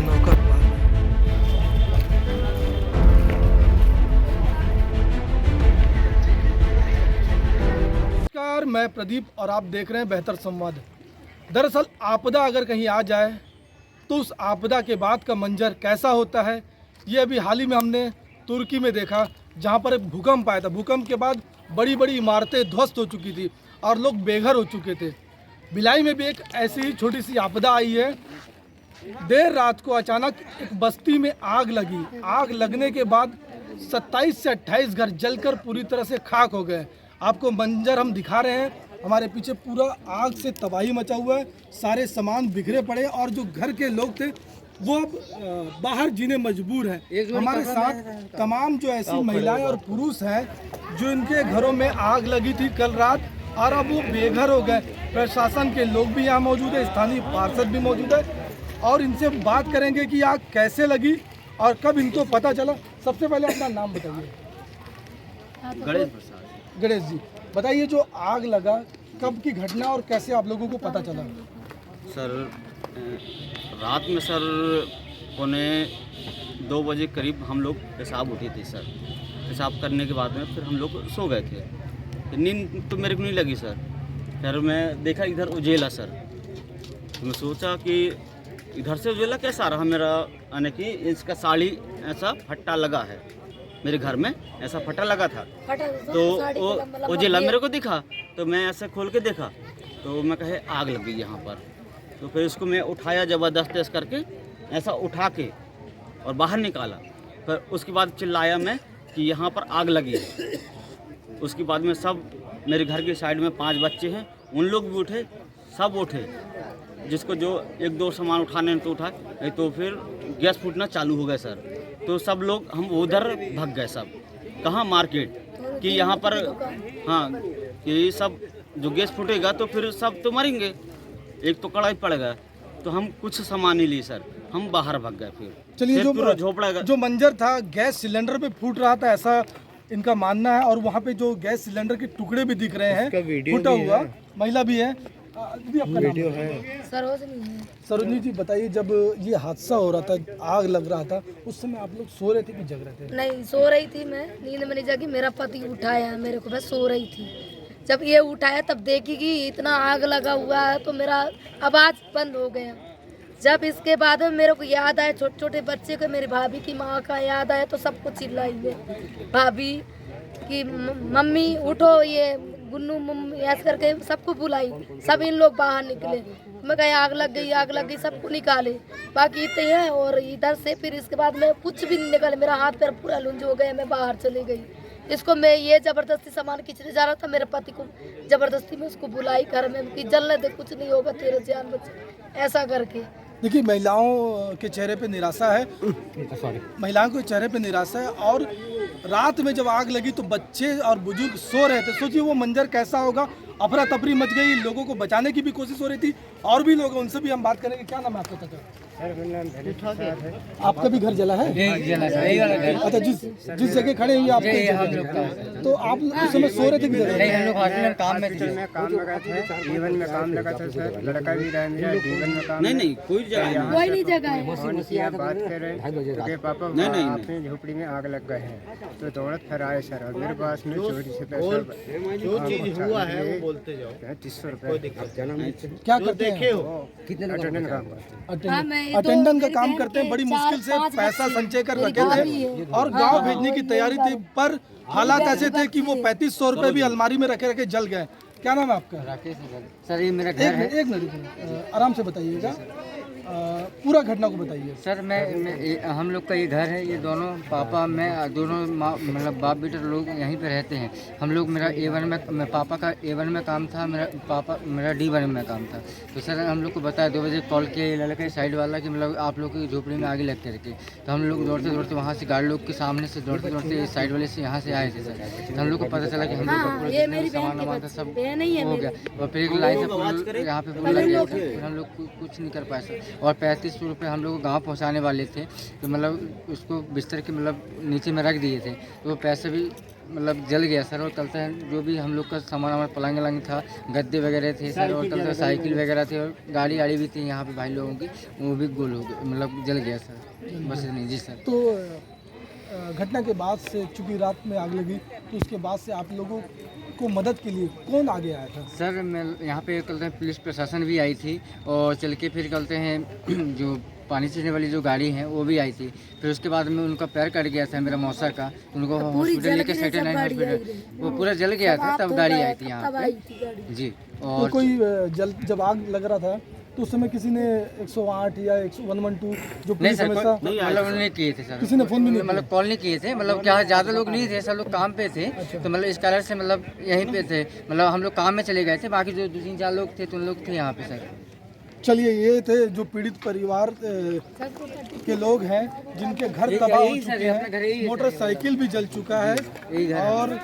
नौकर पार। नमस्कार, मैं प्रदीप और आप देख रहे हैं बेहतर संवाद। दरअसल आपदा अगर कहीं आ जाए तो उस आपदा के बाद का मंजर कैसा होता है, ये अभी हाल ही में हमने तुर्की में देखा, जहाँ पर एक भूकंप आया था। भूकंप के बाद बड़ी बड़ी इमारतें ध्वस्त हो चुकी थी और लोग बेघर हो चुके थे। भिलाई में भी एक ऐसी ही छोटी सी आपदा आई है। देर रात को अचानक एक बस्ती में आग लगी। आग लगने के बाद 27 से 28 घर जलकर पूरी तरह से खाक हो गए। आपको मंजर हम दिखा रहे हैं। हमारे पीछे पूरा आग से तबाही मचा हुआ है, सारे सामान बिखरे पड़े और जो घर के लोग थे वो अब बाहर जीने मजबूर हैं। हमारे साथ तमाम जो ऐसी महिलाएं और पुरुष हैं जो इनके घरों में आग लगी थी कल रात और अब वो बेघर हो गए। प्रशासन के लोग भी यहाँ मौजूद है, स्थानीय पार्षद भी मौजूद है और इनसे बात करेंगे कि आग कैसे लगी और कब इनको पता चला। सबसे पहले अपना नाम बताइए। गणेश प्रसाद। गणेश जी, बताइए जो आग लगा कब की घटना और कैसे आप लोगों को पता चला? सर रात में सर 1:45 बजे करीब हम लोग पेशाब उठी थी सर। पेशाब करने के बाद में फिर हम लोग सो गए थे। नींद तो मेरे को नहीं लगी सर। फिर मैं देखा इधर उजेला सर, तो मैं सोचा कि इधर से उजेला कैसा रहा मेरा, यानी कि इसका साड़ी ऐसा फट्टा लगा है मेरे घर में, ऐसा फटा लगा था। तो वो उजेला मेरे को दिखा तो मैं ऐसे खोल के देखा तो मैं कहे आग लग गई यहाँ पर। तो फिर इसको मैं उठाया ज़बरदस्त ऐसे करके, ऐसा उठा के और बाहर निकाला। फिर उसके बाद चिल्लाया मैं कि यहाँ पर आग लगी है। उसके बाद में सब मेरे घर के साइड में 5 बच्चे हैं, उन लोग भी उठे, सब उठे। जिसको जो 1-2 सामान उठाने तो उठा, नहीं तो फिर गैस फूटना चालू हो गया सर। तो सब लोग हम उधर भाग गए सब। कहाँ? मार्केट कि यहाँ पर, हाँ, कि सब जो गैस फूटेगा तो फिर सब तो मरेंगे, एक तो कड़ाई पड़ गया। तो हम कुछ सामान नहीं लिए सर, हम बाहर भाग गए। फिर चलिए, जो झोपड़ा जो मंजर था गैस सिलेंडर पे फूट रहा था ऐसा इनका मानना है और वहाँ पे जो गैस सिलेंडर के टुकड़े भी दिख रहे हैं फूटा हुआ। महिला भी है। दीदी आपका वीडियो है? सरोजनी जी, बताइए जब ये हादसा हो रहा था, आग लग रहा था, उस समय आप लोग सो रहे थे कि जग रहे थे? नहीं, सो रही थी मैं, नींद में नहीं जगी। मेरा पति उठाया मेरे को, मैं सो रही थी। जब ये उठाया तब देखी कि इतना आग लगा हुआ है तो मेरा आवाज़ बंद हो गया। जब इसके बाद में मेरे को याद आया, छोटे छोटे बच्चे को, मेरी भाभी की माँ का याद आया तो सबको चिल्लाई मैं, भाभी कि मम्मी उठो, ये गुन्नू मम्मी ऐसे करके सबको बुलाई। सब इन लोग बाहर निकले। मैं कहा आग लग गई, आग लग गई, सबको निकाले। बाकी इतने हैं और इधर से फिर इसके बाद में कुछ भी नहीं निकाले। मेरा हाथ पैर पूरा लुंज हो गया, मैं बाहर चली गई। इसको मैं ये ज़बरदस्ती सामान खींचने जा रहा था, मेरे पति को ज़बरदस्ती में उसको बुलाई घर में कि जलने दे, कुछ नहीं होगा, तेरे जान बचे, ऐसा करके। देखिए, महिलाओं के चेहरे पे निराशा है, महिलाओं के चेहरे पे निराशा है। और रात में जब आग लगी तो बच्चे और बुजुर्ग सो रहे थे। सोचिए वो मंजर कैसा होगा। अफरा तफरी मच गई, लोगों को बचाने की भी कोशिश हो रही थी। और भी लोग, उनसे भी हम बात करेंगे। क्या नाम है आपका चाचा? आपका भी घर जला है? अच्छा, जिस जगह खड़े हुए आप, तो आप उस समय सो रहे थे कि जगह? हम लोग हॉस्पिटल में काम लगा था, जीवन में काम लगा था सर। लड़का भी रह मेरा जीवन में काम। नहीं कोई जगह कोई नहीं जगह है। बात कर रहे थे पापा अपनी झोपड़ी में आग लग गए हैं तो दौड़त फिर आए सर। और मेरे पास में चोरी से पैसा जो चीज हुआ है वो बोलते जाओ। 300 रुपये। क्या करते हैं? कितने अटेंडेंट काम करते हैं? अटेंडेंट का काम करते हैं। बड़ी मुश्किल से पैसा संचय कर रखे थे और गांव भेजने की तैयारी थी, पर हालात ऐसे थे कि वो 3500 रुपए भी अलमारी में रखे रखे जल गए। क्या नाम है आपका? राकेश सर। ये मेरा घर है। एक मिनट आराम से बताइएगा, पूरा घटना को बताइए सर। मैं हम लोग का ये घर है, ये दोनों पापा मैं दोनों मतलब बाप बेटे लोग यहीं पे रहते हैं। हम लोग, मेरा A1 में, पापा का A1 में काम था, मेरा D1 में काम था। तो सर हम लोग को बताया 2 बजे कॉल किया लड़के साइड वाला कि मतलब आप लोग की झोपड़ी में आगे लगते रखे। तो हम लोग दौड़ते दौड़ते वहाँ से गाड़ी लोग के सामने से दौड़ते दौड़ते साइड वाले से यहाँ से आए थे सर। तो हम लोग को पता चला कि हम लोग सामान वामान था सब हो गया। और फिर एक लाइन से यहाँ पे लग गया। फिर हम लोग कुछ नहीं कर पाए सर। और 3500 रुपये हम लोग गाँव पहुँचाने वाले थे, तो मतलब उसको बिस्तर के मतलब नीचे में रख दिए थे, तो वो पैसे भी मतलब जल गया सर। और चलते हैं जो भी हम लोग का सामान हमारा पलंग वलंग था, गद्दे वगैरह थे सर, और चलते साइकिल वगैरह थे, और गाड़ी आड़ी भी थी यहाँ पे भाई लोगों की, वो भी गोल हो गया, मतलब जल गया सर। बस नहीं जी सर। तो घटना के बाद से चूंकि रात में आग लगी, तो उसके बाद से आप लोगों को मदद के लिए कौन आगे आया था? सर मैं यहाँ पे कहते हैं पुलिस प्रशासन भी आई थी, और चल के फिर कहते हैं जो पानी सींचने वाली जो गाड़ी है वो भी आई थी। फिर उसके बाद में उनका पैर कट गया था मेरा मौसा का, उनको हॉस्पिटल लेके सेक्टर 9 हॉस्पिटल, वो पूरा जल गया था, तब गाड़ी आई थी यहाँ पे जी। तो और कोई जब आग लग रहा था तो उस समय किसी ने 108 या 112 जो नहीं पुलिस सर, हमेशा मतलब उन्होंने किए थे सर, किसी ने फोन भी नहीं मतलब कॉल नहीं किए थे, मतलब क्या ज़्यादा लोग नहीं थे, सब लोग काम पे थे, तो मतलब इस कारण से मतलब यहीं पे थे, मतलब हम लोग काम में चले गए थे, बाकी जो 2-3-4 लोग थे तो उन लोग थे यहाँ पे सर। चलिए, ये थे जो पीड़ित परिवार के लोग हैं जिनके घर तबाह हो चुके हैं, मोटरसाइकिल भी जल चुका है और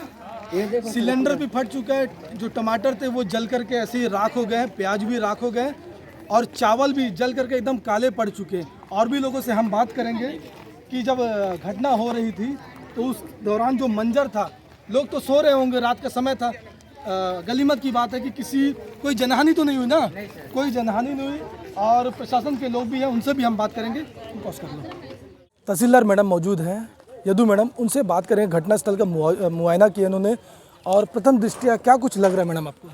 सिलेंडर भी फट चुका है। जो टमाटर थे वो जल करके ऐसे ही राख हो गए हैं, प्याज भी राख हो गए और चावल भी जल करके एकदम काले पड़ चुके हैं। और भी लोगों से हम बात करेंगे कि जब घटना हो रही थी तो उस दौरान जो मंजर था, लोग तो सो रहे होंगे, रात का समय था, गलीमत की बात है कि कोई जनहानि तो नहीं हुई ना, कोई जनहानि नहीं हुई। और प्रशासन के लोग भी हैं, उनसे भी हम बात करेंगे। पॉज कर लो। तहसीलदार मैडम मौजूद हैं, यदु मैडम, उनसे बात करेंगे। घटनास्थल का मुआयना किया उन्होंने, और प्रथम दृष्टया क्या कुछ लग रहा है मैडम आपको?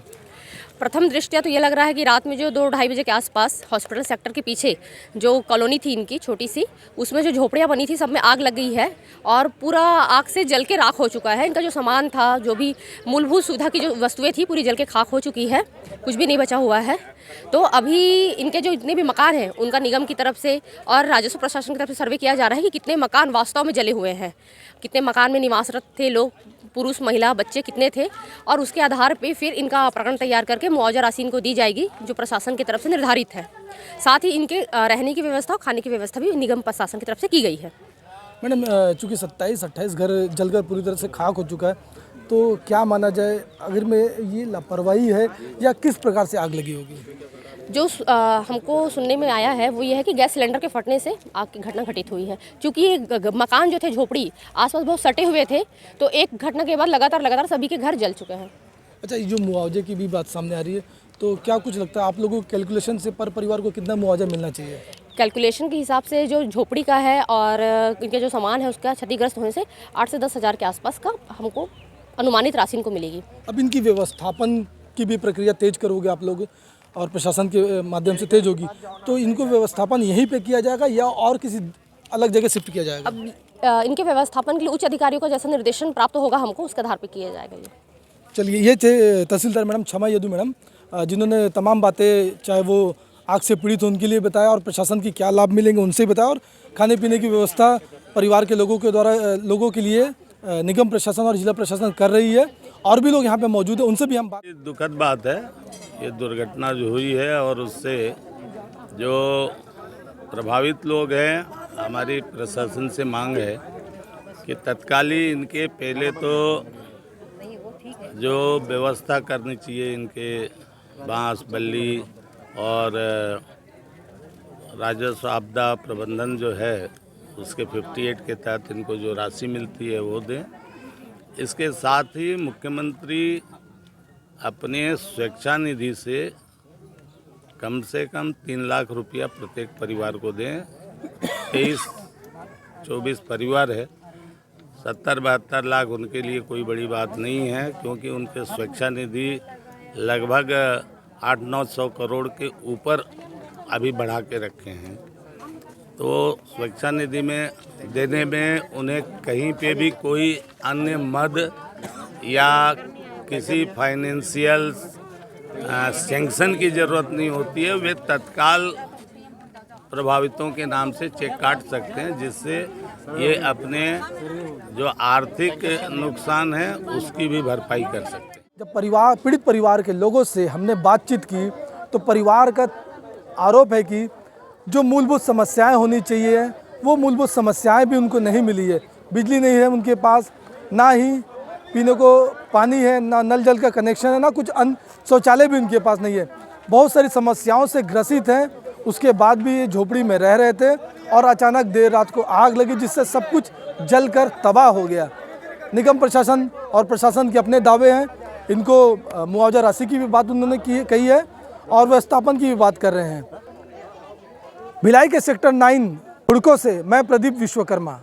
प्रथम दृष्टया तो ये लग रहा है कि रात में जो 2-2:30 बजे के आसपास हॉस्पिटल सेक्टर के पीछे जो कॉलोनी थी इनकी छोटी सी, उसमें जो झोपड़ियाँ बनी थी सब में आग लग गई है और पूरा आग से जल के राख हो चुका है। इनका जो सामान था, जो भी मूलभूत सुविधा की जो वस्तुएं थी, पूरी जल के खाक हो चुकी है, कुछ भी नहीं बचा हुआ है। तो अभी इनके जो जितने भी मकान हैं उनका निगम की तरफ से और राजस्व प्रशासन की तरफ से सर्वे किया जा रहा है कि कितने मकान वास्तव में जले हुए हैं, कितने मकान में निवासरत थे लोग, पुरुष महिला बच्चे कितने थे, और उसके आधार पे फिर इनका प्रकरण तैयार करके मुआवजा राशि इनको दी जाएगी जो प्रशासन की तरफ से निर्धारित है। साथ ही इनके रहने की व्यवस्था और खाने की व्यवस्था भी निगम प्रशासन की तरफ से की गई है। मैडम, चूँकि 27-28 घर जलकर पूरी तरह से खाक हो चुका है, तो क्या माना जाए, अगर में ये लापरवाही है या किस प्रकार से आग लगी होगी? जो हमको सुनने में आया है वो ये है कि गैस सिलेंडर के फटने से आग की घटना घटित हुई है। क्योंकि ये मकान जो थे, झोपड़ी आसपास बहुत सटे हुए थे, तो एक घटना के बाद लगातार सभी के घर जल चुके हैं। अच्छा, ये जो मुआवजे की भी बात सामने आ रही है, तो क्या कुछ लगता है आप लोगों को कैलकुलेशन से पर परिवार को कितना मुआवजा मिलना चाहिए? कैलकुलेशन के हिसाब से जो झोपड़ी का है और इनके जो सामान है उसका क्षतिग्रस्त होने से 8 से 10 हज़ार के आसपास का हमको अनुमानित राशि इनको मिलेगी। अब इनकी व्यवस्थापन की भी प्रक्रिया तेज करोगे आप लोग और प्रशासन के माध्यम से तेज होगी, तो इनको व्यवस्थापन यहीं पे किया जाएगा या और किसी अलग जगह शिफ्ट किया जाएगा? अब इनके व्यवस्थापन के लिए उच्च अधिकारियों का जैसा निर्देशन प्राप्त होगा हमको, उसके आधार पर किया जाएगा ये। चलिए, ये थे तहसीलदार मैडम क्षमा यदु मैडम, जिन्होंने तमाम बातें, चाहे वो आग से पीड़ित हो उनके लिए बताया और प्रशासन की क्या लाभ मिलेंगे उनसे बताया, और खाने पीने की व्यवस्था परिवार के लोगों के द्वारा लोगों के लिए निगम प्रशासन और जिला प्रशासन कर रही है। और भी लोग यहाँ पे मौजूद है, उनसे भी हम बात। दुखद बात है ये दुर्घटना जो हुई है, और उससे जो प्रभावित लोग हैं, हमारी प्रशासन से मांग है कि तत्काली इनके पहले तो जो व्यवस्था करनी चाहिए, इनके बांस बल्ली और राजस्व आपदा प्रबंधन जो है उसके 58 के तहत इनको जो राशि मिलती है वो दें। इसके साथ ही मुख्यमंत्री अपने स्वेच्छा निधि से कम 3 लाख रुपया प्रत्येक परिवार को दें। 23-24 परिवार है, 70-72 लाख उनके लिए कोई बड़ी बात नहीं है, क्योंकि उनके स्वेच्छा निधि लगभग 800-900 करोड़ के ऊपर अभी बढ़ा के रखे हैं। तो स्वेच्छा निधि में देने में उन्हें कहीं पे भी कोई अन्य मद या किसी फाइनेंशियल सैंक्शन की ज़रूरत नहीं होती है। वे तत्काल प्रभावितों के नाम से चेक काट सकते हैं, जिससे ये अपने जो आर्थिक नुकसान है उसकी भी भरपाई कर सकते हैं। जब पीड़ित परिवार के लोगों से हमने बातचीत की, तो परिवार का आरोप है कि जो मूलभूत समस्याएं होनी चाहिए वो मूलभूत समस्याएं भी उनको नहीं मिली है। बिजली नहीं है उनके पास, ना ही पीने को पानी है, ना नल जल का कनेक्शन है, ना कुछ अन्य शौचालय भी उनके पास नहीं है। बहुत सारी समस्याओं से ग्रसित हैं उसके बाद भी ये झोपड़ी में रह रहे थे और अचानक देर रात को आग लगी जिससे सब कुछ जलकर तबाह हो गया। निगम प्रशासन और प्रशासन के अपने दावे हैं, इनको मुआवजा राशि की भी बात उन्होंने कही है और व्यवस्थापन की भी बात कर रहे हैं। भिलाई के सेक्टर 9 हुड़को से मैं प्रदीप विश्वकर्मा।